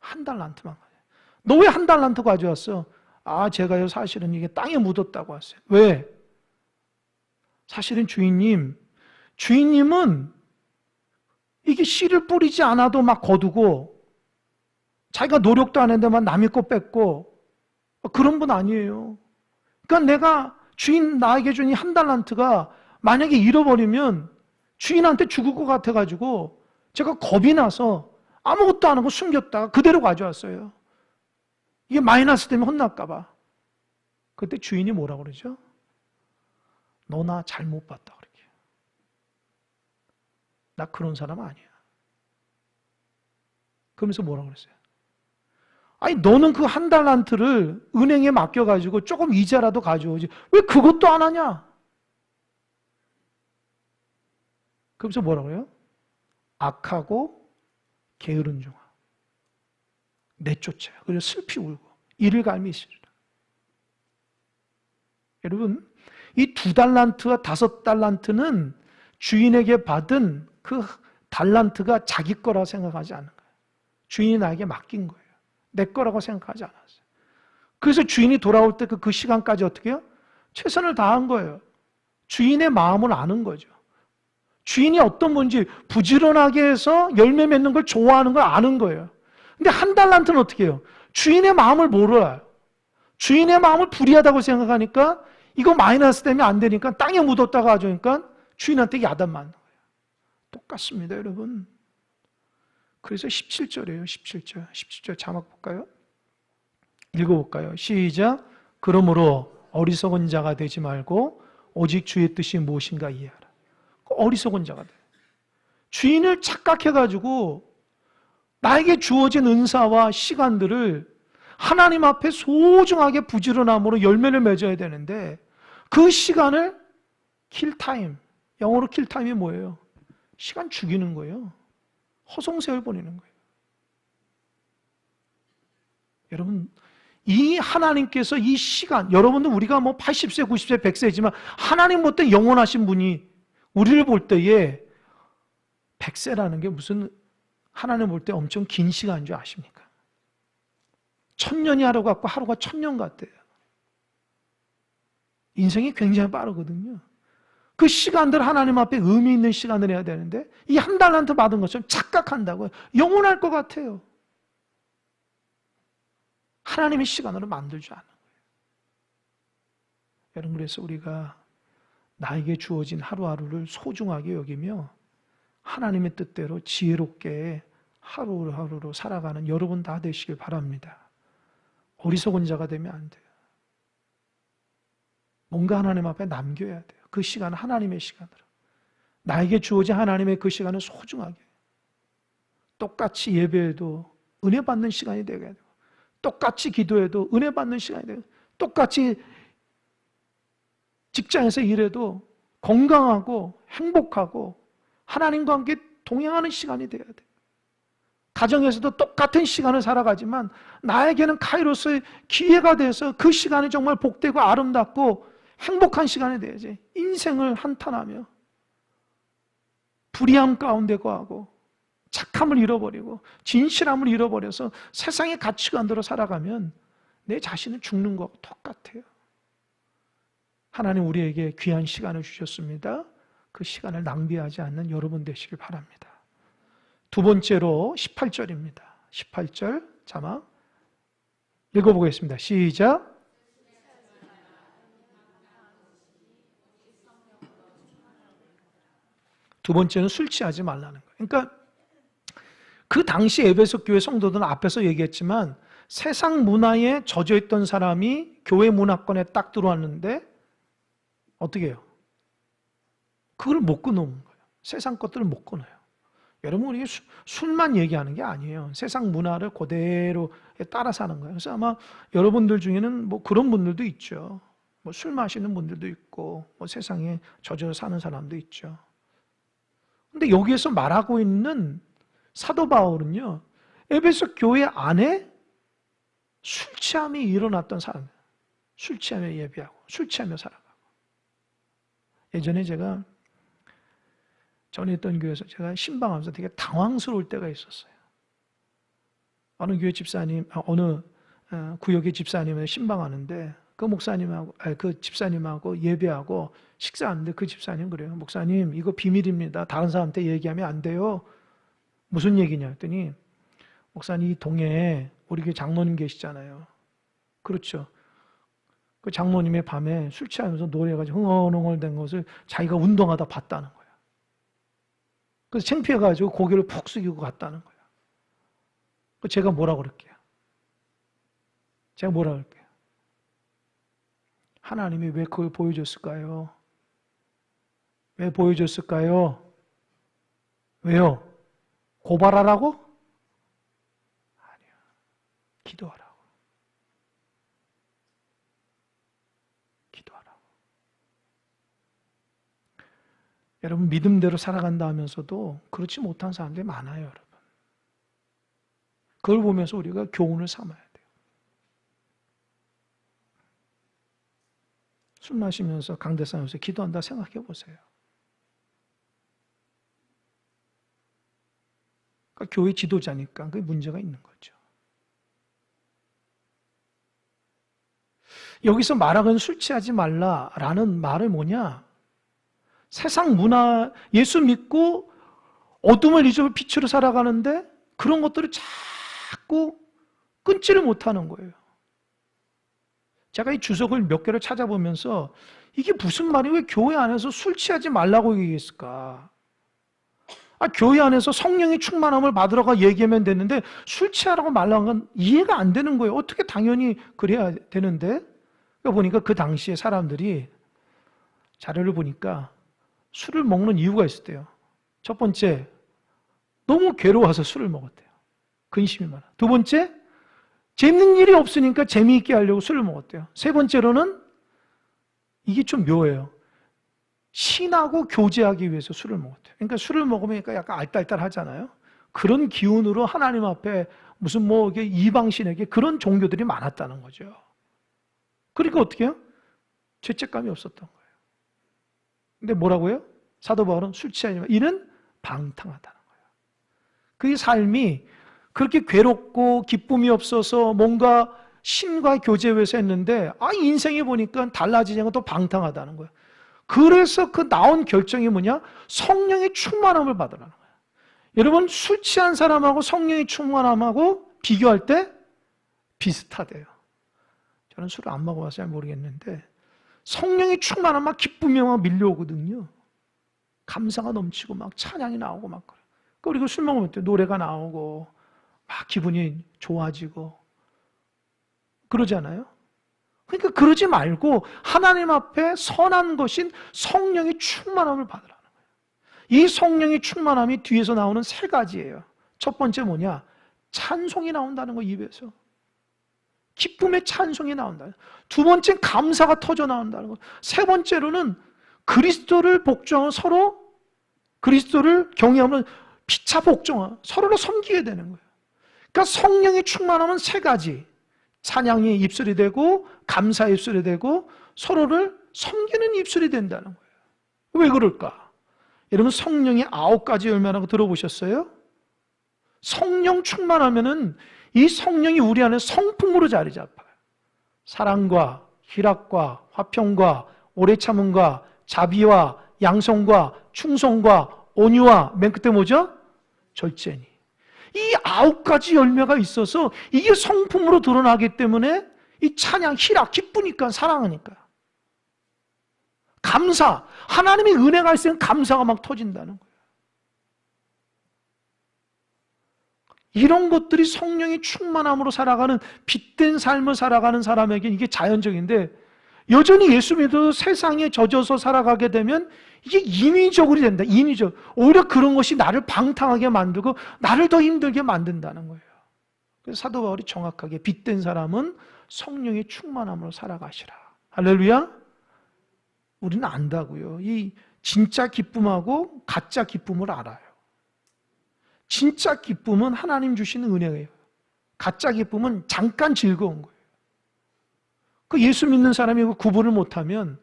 1달란트만 가져요. 너 왜 1달란트 가져왔어? 아, 제가요 사실은 이게 땅에 묻었다고 왔어요. 왜? 사실은 주인님은 이게 씨를 뿌리지 않아도 막 거두고 자기가 노력도 안 했는데 막 남의 거 뺏고 그런 분 아니에요. 그러니까 내가 나에게 준 이 1달란트가 만약에 잃어버리면 주인한테 죽을 것 같아가지고 제가 겁이 나서 아무것도 안 하고 숨겼다가 그대로 가져왔어요. 이게 마이너스 되면 혼날까봐. 그때 주인이 뭐라 그러죠? 너 나 잘못 봤다 그렇게. 나 그런 사람 아니야. 그러면서 뭐라 그랬어요? 아니 너는 그 1달란트를 은행에 맡겨가지고 조금 이자라도 가져오지 왜 그것도 안 하냐? 그러면서 뭐라 그래요? 악하고 게으른 종아, 내쫓아요. 그래서 슬피 울고 이를 갈미 있으리라. 여러분, 이 2달란트와 5달란트는 주인에게 받은 그 달란트가 자기 거라 생각하지 않는 거예요. 주인이 나에게 맡긴 거예요. 내 거라고 생각하지 않았어요. 그래서 주인이 돌아올 때 그 시간까지 어떻게 해요? 최선을 다한 거예요. 주인의 마음을 아는 거죠. 주인이 어떤 분인지 부지런하게 해서 열매 맺는 걸 좋아하는 걸 아는 거예요. 근데 1달란트는 어떻게 해요? 주인의 마음을 몰라요. 주인의 마음을 불의하다고 생각하니까 이거 마이너스 되면 안 되니까 땅에 묻었다가 가져오니까 주인한테 야단 맞는 거예요. 똑같습니다, 여러분. 그래서 17절이에요. 17절 자막 볼까요? 읽어볼까요? 시작. 그러므로 어리석은 자가 되지 말고 오직 주의 뜻이 무엇인가 이해하라. 어리석은 자가 돼. 주인을 착각해가지고 나에게 주어진 은사와 시간들을 하나님 앞에 소중하게 부지런함으로 열매를 맺어야 되는데 그 시간을 킬타임, 영어로 킬타임이 뭐예요? 시간 죽이는 거예요. 허송세월 보내는 거예요. 여러분, 이 하나님께서 이 시간, 여러분도 우리가 뭐 80세, 90세, 100세지만 하나님 볼 때 영원하신 분이 우리를 볼 때에 100세라는 게 무슨 하나님 볼 때 엄청 긴 시간인 줄 아십니까? 1000년이 하루 같고 하루가 1000년 같대요. 인생이 굉장히 빠르거든요. 그 시간들 하나님 앞에 의미 있는 시간을 해야 되는데 이 1달란트 받은 것처럼 착각한다고요. 영원할 것 같아요. 하나님의 시간으로 만들 줄 아는 거예요. 여러분, 그래서 우리가 나에게 주어진 하루하루를 소중하게 여기며 하나님의 뜻대로 지혜롭게 하루하루로 살아가는 여러분 다 되시길 바랍니다. 어리석은 자가 되면 안 돼요. 뭔가 하나님 앞에 남겨야 돼요. 그 시간은 하나님의 시간으로. 나에게 주어진 하나님의 그 시간을 소중하게. 똑같이 예배해도 은혜 받는 시간이 되게 되고, 똑같이 기도해도 은혜 받는 시간이 되고, 똑같이 직장에서 일해도 건강하고 행복하고 하나님과 함께 동행하는 시간이 되어야 돼요. 가정에서도 똑같은 시간을 살아가지만 나에게는 카이로스의 기회가 돼서 그 시간이 정말 복되고 아름답고 행복한 시간이 돼야지. 인생을 한탄하며 불의함 가운데 거하고 착함을 잃어버리고 진실함을 잃어버려서 세상의 가치관대로 살아가면 내 자신은 죽는 거하고 똑같아요. 하나님 우리에게 귀한 시간을 주셨습니다. 그 시간을 낭비하지 않는 여러분 되시길 바랍니다. 두 번째로 18절입니다. 18절 자막 읽어보겠습니다. 시작. 두 번째는 술 취하지 말라는 거예요. 그러니까 그 당시 에베소 교회 성도들은 앞에서 얘기했지만 세상 문화에 젖어있던 사람이 교회 문화권에 딱 들어왔는데 어떻게 해요? 그걸 못 끊어온 거예요. 세상 것들을 못 끊어요. 여러분 우리 술만 얘기하는 게 아니에요. 세상 문화를 그대로 따라 사는 거예요. 그래서 아마 여러분들 중에는 뭐 그런 분들도 있죠. 뭐 술 마시는 분들도 있고 뭐 세상에 젖어 사는 사람도 있죠. 근데 여기에서 말하고 있는 사도 바울은요, 에베소 교회 안에 술 취함이 일어났던 사람이에요. 술 취하며 예배하고 술 취하며 살아가고. 예전에 제가 전에 있던 교회에서 제가 신방하면서 되게 당황스러울 때가 있었어요. 어느 교회 집사님, 어느 구역의 집사님을 신방하는데 그 목사님하고, 그 집사님하고 예배하고 식사하는데 그 집사님 그래요. 목사님, 이거 비밀입니다. 다른 사람한테 얘기하면 안 돼요. 무슨 얘기냐 했더니, 목사님 이 동네에 우리 교회 장로님 계시잖아요. 그렇죠. 그 장로님의 밤에 술 취하면서 노래해가지고 흥얼흥얼 것을 자기가 운동하다 봤다는 거예요. 그래서 창피해가지고 고개를 푹 숙이고 갔다는 거예요. 제가 뭐라 그럴게요? 제가 뭐라 그럴게요? 하나님이 왜 그걸 보여줬을까요? 왜 보여줬을까요? 왜요? 고발하라고? 아니요. 기도하라고. 기도하라고. 여러분 믿음대로 살아간다 하면서도 그렇지 못한 사람들이 많아요, 여러분. 그걸 보면서 우리가 교훈을 삼아야 돼요. 술 마시면서 강대 싸면서 기도한다 생각해 보세요. 그러니까 교회 지도자니까 그게 문제가 있는 거죠. 여기서 말하는 술 취하지 말라라는 말은 뭐냐? 세상 문화, 예수 믿고 어둠을 잊어 빛으로 살아가는데 그런 것들을 자꾸 끊지를 못하는 거예요. 제가 이 주석을 몇 개를 찾아보면서 이게 무슨 말이에요? 왜 교회 안에서 술 취하지 말라고 얘기했을까? 교회 안에서 성령의 충만함을 받으러가 얘기하면 되는데 술 취하라고 말라는 건 이해가 안 되는 거예요. 어떻게 당연히 그래야 되는데? 그러니까 보니까 그 당시에 사람들이 자료를 보니까 술을 먹는 이유가 있었대요. 첫 번째, 너무 괴로워서 술을 먹었대요. 근심이 많아. 두 번째, 재밌는 일이 없으니까 재미있게 하려고 술을 먹었대요. 세 번째로는 이게 좀 묘해요. 신하고 교제하기 위해서 술을 먹었대요. 그러니까 술을 먹으면 약간 알딸딸하잖아요. 그런 기운으로 하나님 앞에 무슨 뭐 이방신에게 그런 종교들이 많았다는 거죠. 그러니까 어떻게 해요? 죄책감이 없었던 거예요. 근데 뭐라고요? 사도 바울은 술 취하지 마. 이는 방탕하다는 거예요. 그 삶이 그렇게 괴롭고 기쁨이 없어서 뭔가 신과 교제해서 했는데 인생에 보니까 달라지지 않고 또 방탕하다는 거예요. 그래서 그 나온 결정이 뭐냐? 성령의 충만함을 받으라는 거예요. 여러분 술 취한 사람하고 성령의 충만함하고 비교할 때 비슷하대요. 저는 술을 안 먹어봐서 잘 모르겠는데 성령이 충만하면 막 기쁨이 막 밀려오거든요. 감사가 넘치고 막 찬양이 나오고 막 그래. 그리고 술 먹으면 또 노래가 나오고 막 기분이 좋아지고 그러잖아요. 그러니까 그러지 말고 하나님 앞에 선한 것인 성령의 충만함을 받으라는 거예요. 이 성령의 충만함이 뒤에서 나오는 세 가지예요. 첫 번째 뭐냐? 찬송이 나온다는 거, 입에서. 기쁨의 찬송이 나온다. 두 번째 감사가 터져 나온다는 거. 세 번째로는 그리스도를 복종하는, 서로 그리스도를 경외하면 피차 복종하는, 서로를 섬기게 되는 거예요. 그러니까 성령이 충만하면 세 가지. 찬양이 입술이 되고 감사의 입술이 되고 서로를 섬기는 입술이 된다는 거예요. 왜 그럴까? 여러분, 성령의 9가지 열매라고 들어보셨어요? 성령 충만하면은 이 성령이 우리 안에 성품으로 자리 잡아요. 사랑과 희락과 화평과 오래 참음과 자비와 양성과 충성과 온유와 맨 끝에 뭐죠? 절제니. 이 9가지 열매가 있어서 이게 성품으로 드러나기 때문에 이 찬양, 희락, 기쁘니까, 사랑하니까. 감사, 하나님의 은혜가 있으면 감사가 막 터진다는 거예요. 이런 것들이 성령의 충만함으로 살아가는, 빛된 삶을 살아가는 사람에게는 이게 자연적인데, 여전히 예수 믿어도 세상에 젖어서 살아가게 되면 이게 인위적으로 된다. 인위적. 오히려 그런 것이 나를 방탕하게 만들고 나를 더 힘들게 만든다는 거예요. 그래서 사도 바울이 정확하게 빛된 사람은 성령의 충만함으로 살아가시라. 할렐루야. 우리는 안다고요. 이 진짜 기쁨하고 가짜 기쁨을 알아요. 진짜 기쁨은 하나님 주시는 은혜예요. 가짜 기쁨은 잠깐 즐거운 거예요. 그 예수 믿는 사람이 구분을 못하면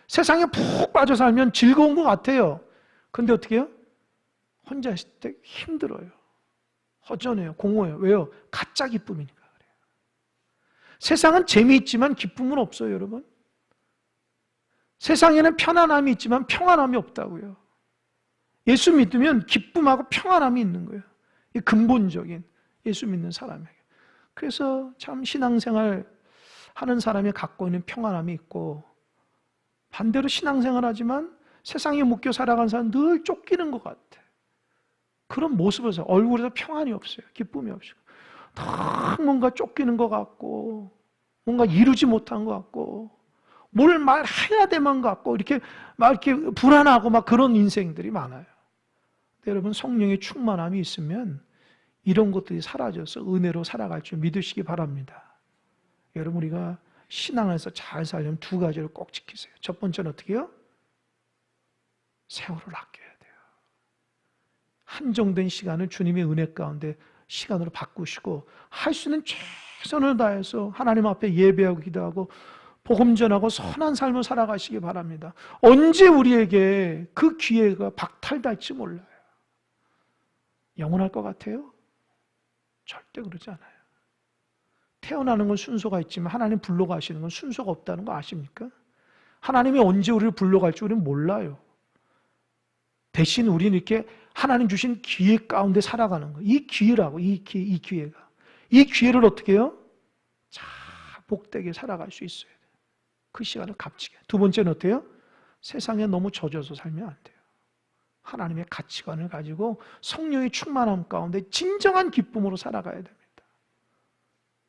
세상에 푹 빠져 살면 즐거운 것 같아요. 근데 어떻게 해요? 혼자 있을 때 힘들어요. 허전해요. 공허해요. 왜요? 가짜 기쁨이니까 그래요. 세상은 재미있지만 기쁨은 없어요, 여러분. 세상에는 편안함이 있지만 평안함이 없다고요. 예수 믿으면 기쁨하고 평안함이 있는 거예요. 이 근본적인 예수 믿는 사람에게. 그래서 참 신앙생활 하는 사람이 갖고 있는 평안함이 있고, 반대로 신앙생활 하지만 세상에 묶여 살아가는 사람은 늘 쫓기는 것 같아. 그런 모습에서 얼굴에서 평안이 없어요. 기쁨이 없어요. 다 뭔가 쫓기는 것 같고, 뭔가 이루지 못한 것 같고, 뭘 말해야 되만 것 같고, 이렇게 막 이렇게 불안하고 막 그런 인생들이 많아요. 근데 여러분, 성령의 충만함이 있으면 이런 것들이 사라져서 은혜로 살아갈 줄 믿으시기 바랍니다. 여러분, 우리가 신앙에서 잘 살려면 두 가지를 꼭 지키세요. 첫 번째는 어떻게 해요? 세월을 아껴야 돼요. 한정된 시간을 주님의 은혜 가운데 시간으로 바꾸시고, 할 수 있는 최선을 다해서 하나님 앞에 예배하고 기도하고 복음 전하고 선한 삶을 살아가시기 바랍니다. 언제 우리에게 그 기회가 박탈될지 몰라요. 영원할 것 같아요? 절대 그러지 않아요. 태어나는 건 순서가 있지만 하나님 불러가시는 건 순서가 없다는 거 아십니까? 하나님이 언제 우리를 불러갈지 우리는 몰라요. 대신 우리는 이렇게 하나님 주신 기회 가운데 살아가는 거예요. 이 기회라고, 이 기회가. 이 기회를 어떻게 해요? 잘 복되게 살아갈 수 있어야 돼요. 그 시간을 값지게. 두 번째는 어때요? 세상에 너무 젖어서 살면 안 돼요. 하나님의 가치관을 가지고 성령의 충만함 가운데 진정한 기쁨으로 살아가야 됩니다.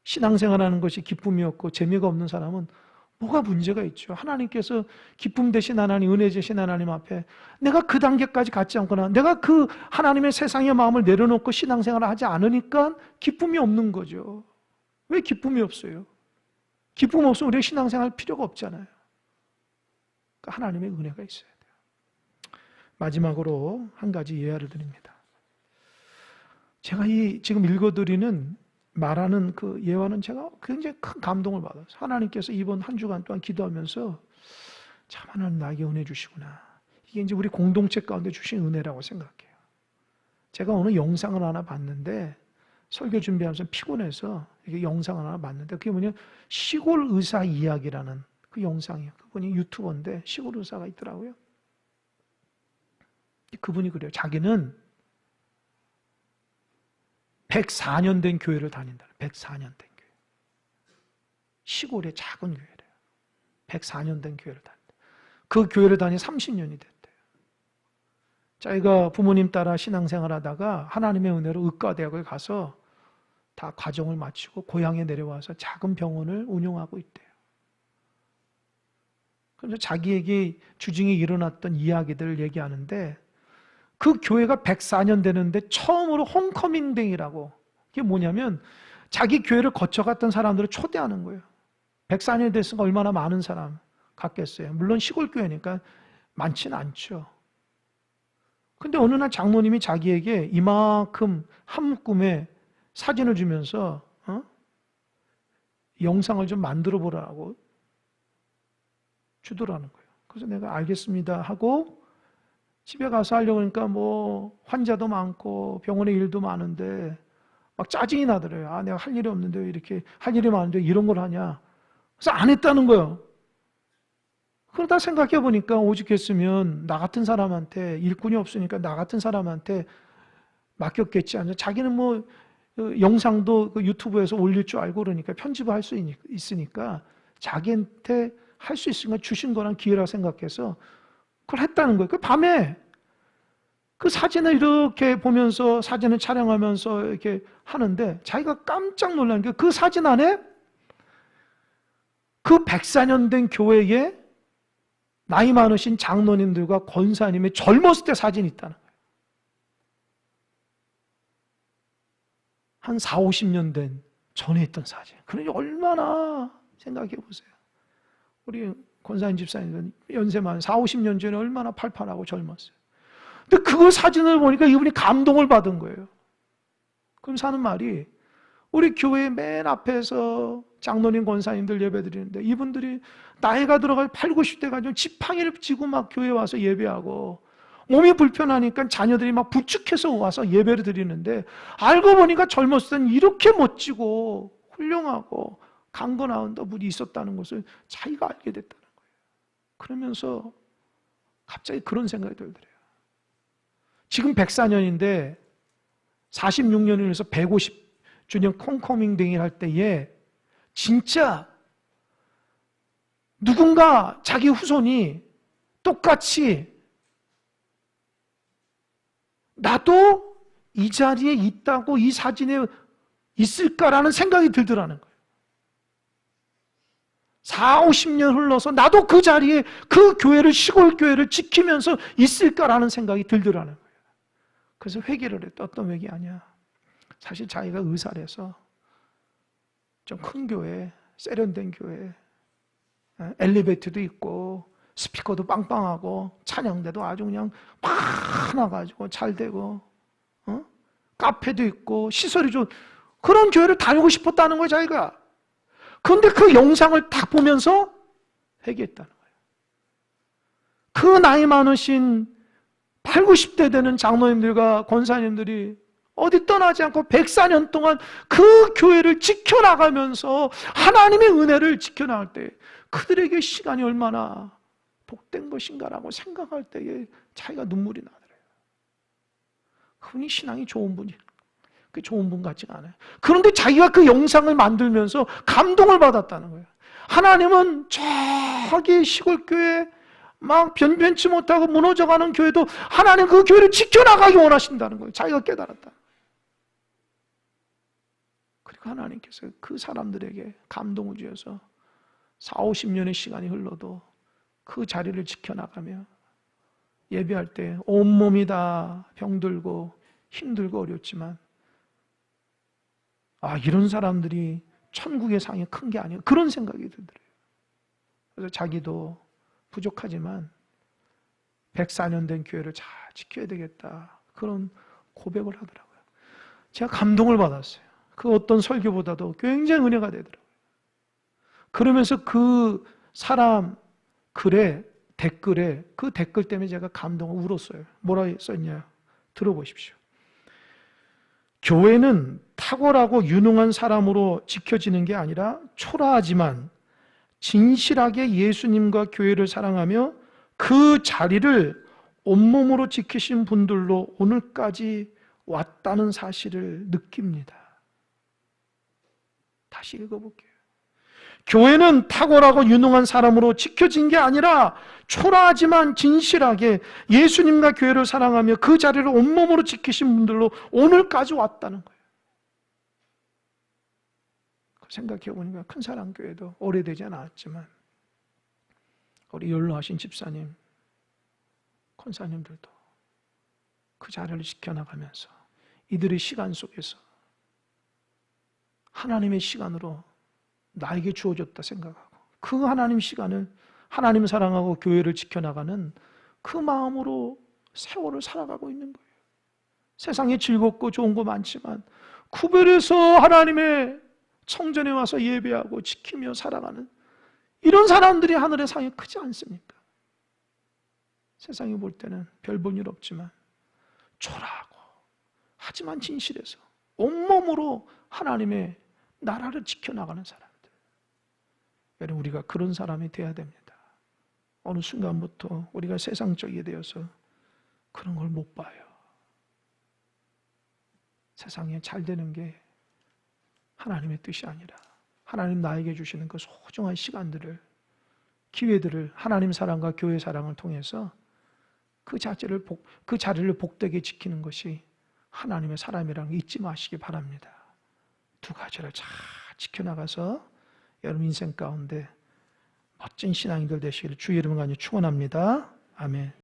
신앙생활하는 것이 기쁨이 없고 재미가 없는 사람은 뭐가 문제가 있죠. 하나님께서 기쁨 되신 하나님, 은혜 되신 하나님 앞에 내가 그 단계까지 갖지 않거나 내가 그 하나님의 세상의 마음을 내려놓고 신앙생활을 하지 않으니까 기쁨이 없는 거죠. 왜 기쁨이 없어요? 기쁨 없으면 우리가 신앙생활 필요가 없잖아요. 그러니까 하나님의 은혜가 있어야 돼요. 마지막으로 한 가지 예화를 드립니다. 제가 지금 읽어드리는 말하는 그 예화는 제가 굉장히 큰 감동을 받았어요. 하나님께서 이번 한 주간 동안 기도하면서 참 하나님 나에게 은혜 주시구나. 이게 이제 우리 공동체 가운데 주신 은혜라고 생각해요. 제가 오늘 영상을 하나 봤는데 설교 준비하면서 피곤해서 이게 영상을 하나 봤는데 그게 뭐냐, 시골 의사 이야기라는 그 영상이에요. 그분이 유튜버인데 시골 의사가 있더라고요. 그분이 그래요. 자기는 104년 된 교회를 다닌다. 104년 된 교회. 시골의 작은 교회래요. 104년 된 교회를 다닌다. 그 교회를 다니 30년이 됐대요. 자기가 부모님 따라 신앙생활 하다가 하나님의 은혜로 의과대학을 가서 다 과정을 마치고 고향에 내려와서 작은 병원을 운영하고 있대요. 그래서 자기에게 주중에 일어났던 이야기들을 얘기하는데 그 교회가 104년 되는데 처음으로 홈커밍데이라고, 이게 뭐냐면 자기 교회를 거쳐갔던 사람들을 초대하는 거예요. 104년이 됐으니까 얼마나 많은 사람 갔겠어요. 물론 시골 교회니까 많지는 않죠. 근데 어느 날 장로님이 자기에게 이만큼 한 묶음의 사진을 주면서 영상을 좀 만들어 보라고 주더라는 거예요. 그래서 내가 알겠습니다 하고 집에 가서 하려고 하니까 뭐 환자도 많고 병원에 일도 많은데 막 짜증이 나더래요. 아, 내가 할 일이 없는데 왜 이렇게 할 일이 많은데 이런 걸 하냐. 그래서 안 했다는 거예요. 그러다 생각해 보니까 오죽했으면 나 같은 사람한테, 일꾼이 없으니까 나 같은 사람한테 맡겼겠지. 아니면 자기는 뭐 영상도 유튜브에서 올릴 줄 알고 그러니까 편집을 할 수 있으니까 자기한테 할 수 있으니까 주신 거란 기회라고 생각해서 그걸 했다는 거예요. 그 밤에 그 사진을 이렇게 보면서 사진을 촬영하면서 이렇게 하는데 자기가 깜짝 놀란 게 그 사진 안에 그 104년 된 교회에 나이 많으신 장로님들과 권사님의 젊었을 때 사진이 있다는 거예요. 한 4, 50년 된 전에 있던 사진. 그러니 얼마나 생각해 보세요. 우리 권사님 집사님은 연세 많은 4, 50년 전에 얼마나 팔팔하고 젊었어요. 근데 그 사진을 보니까 이분이 감동을 받은 거예요. 그럼 사는 말이 우리 교회 맨 앞에서 장로님 권사님들 예배 드리는데 이분들이 나이가 들어가 8, 90대 가지고 지팡이를 쥐고 막 교회에 와서 예배하고 몸이 불편하니까 자녀들이 막 부축해서 와서 예배를 드리는데 알고 보니까 젊었을 때는 이렇게 멋지고 훌륭하고 강건한 분이 있었다는 것을 자기가 알게 됐다는 거예요. 그러면서 갑자기 그런 생각이 들더래요. 지금 104년인데 46년을 해서 150주년 홈커밍데이를 할 때에 진짜 누군가 자기 후손이 똑같이 나도 이 자리에 있다고 이 사진에 있을까라는 생각이 들더라는 거예요. 4, 50년 흘러서 나도 그 자리에 그 교회를, 시골 교회를 지키면서 있을까라는 생각이 들더라는 거예요. 그래서 회개를 했다. 어떤 회개 아니야. 사실 자기가 의사를 해서 좀 큰 교회, 세련된 교회, 엘리베이터도 있고 스피커도 빵빵하고 찬양대도 아주 그냥 많아가지고 잘 되고 카페도 있고 시설이 좀 그런 교회를 다니고 싶었다는 거예요. 자기가. 그런데 그 영상을 딱 보면서 회개했다는 거예요. 그 나이 많으신 8, 90대 되는 장로님들과 권사님들이 어디 떠나지 않고 104년 동안 그 교회를 지켜나가면서 하나님의 은혜를 지켜나갈 때 그들에게 시간이 얼마나 복된 것인가라고 생각할 때에 자기가 눈물이 나더래요. 그분이 신앙이 좋은 분이 그 좋은 분 같지가 않아요. 그런데 자기가 그 영상을 만들면서 감동을 받았다는 거예요. 하나님은 저기 시골 교회 막 변변치 못하고 무너져가는 교회도 하나님 그 교회를 지켜나가기 원하신다는 거예요. 자기가 깨달았다. 그리고 하나님께서 그 사람들에게 감동을 주셔서 4, 50년의 시간이 흘러도 그 자리를 지켜나가며 예배할 때 온몸이 다 병들고 힘들고 어렵지만 이런 사람들이 천국의 상이 큰 게 아니야. 그런 생각이 들더래요. 그래서 자기도 부족하지만 104년 된 교회를 잘 지켜야 되겠다. 그런 고백을 하더라고요. 제가 감동을 받았어요. 그 어떤 설교보다도 굉장히 은혜가 되더라고요. 그러면서 그 사람 댓글에 그 댓글 때문에 제가 감동을 울었어요. 뭐라 썼냐? 들어보십시오. 교회는 탁월하고 유능한 사람으로 지켜지는 게 아니라 초라하지만 진실하게 예수님과 교회를 사랑하며 그 자리를 온몸으로 지키신 분들로 오늘까지 왔다는 사실을 느낍니다. 다시 읽어볼게요. 교회는 탁월하고 유능한 사람으로 지켜진 게 아니라 초라하지만 진실하게 예수님과 교회를 사랑하며 그 자리를 온몸으로 지키신 분들로 오늘까지 왔다는 거예요. 생각해 보니까 큰사랑교회도 오래되지 않았지만 우리 연로하신 집사님, 권사님들도 그 자리를 지켜나가면서 이들의 시간 속에서 하나님의 시간으로 나에게 주어졌다 생각하고 그 하나님 시간을 하나님 사랑하고 교회를 지켜나가는 그 마음으로 세월을 살아가고 있는 거예요. 세상에 즐겁고 좋은 거 많지만 구별해서 하나님의 성전에 와서 예배하고 지키며 살아가는 이런 사람들이 하늘의 상이 크지 않습니까? 세상이 볼 때는 별 볼 일 없지만 초라하고 하지만 진실해서 온몸으로 하나님의 나라를 지켜나가는 사람들. 여러분, 우리가 그런 사람이 돼야 됩니다. 어느 순간부터 우리가 세상적이 되어서 그런 걸 못 봐요. 세상에 잘 되는 게 하나님의 뜻이 아니라 하나님 나에게 주시는 그 소중한 시간들을, 기회들을 하나님 사랑과 교회 사랑을 통해서 그 자리를 복되게 지키는 것이 하나님의 사람이라는 거 잊지 마시기 바랍니다. 두 가지를 잘 지켜나가서 여러분 인생 가운데 멋진 신앙인들 되시기를 주의 이름으로 간절히 축원합니다. 아멘.